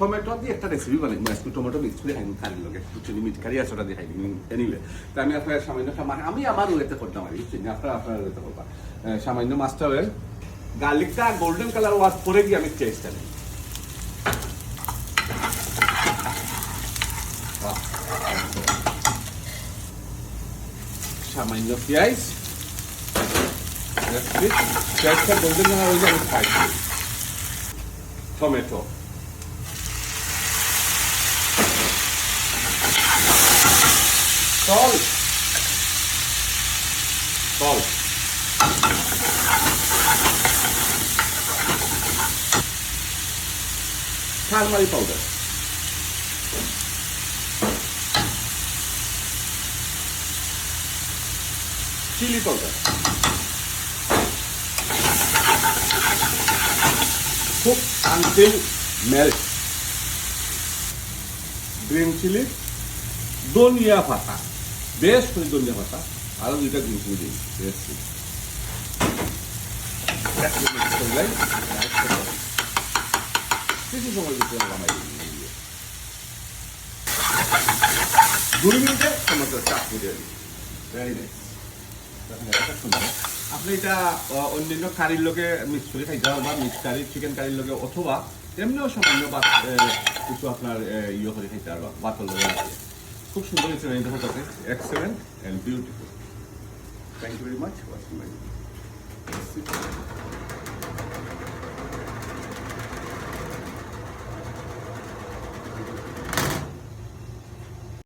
tomato দিয়ে একটা recipe বানাই একটু টমেটো মিক্স করে খাই কারির লগে বুঝছেন মিট কারি আছে ওটা দিয়ে খাই এনিওয়ে তো আমি আপনার সামান্য আমি আমার ওয়েতে করতাম আর বুঝছেন আপনার ওয়েতে করবা সামান্য মাছটা হয়ে গার্লিকটা গোল্ডেন কালার ওয়াশ পরে গিয়ে আমি টেস্টটা নিই সামান্য পেঁয়াজ পেঁয়াজটা গোল্ডেন কালার হয়ে যাবে ফ্রাই করি tomato salt turmeric powder chili powder cook until melt green chili ধনিয়া পাতা বেশ করে ধনিয়া পাতা আরো দুইটা গ্রিন চিলি দিই কিছু সময় দিতে দুই মিনিটে টমেটো চাপ করে দিই ভেরি নাইস আপনি এটা অন্যান্য কারির লোকে মিক্স করে খাইতে হবে বা মিক্স কারি চিকেন কারির লোকে অথবা এমনিও সামান্য বা কিছু আপনার ইয়ে করে খাইতে পারবা বাতল লোকে খুব সুন্দর হয়েছে এই দেখতে excellent and beautiful thank you very much watching my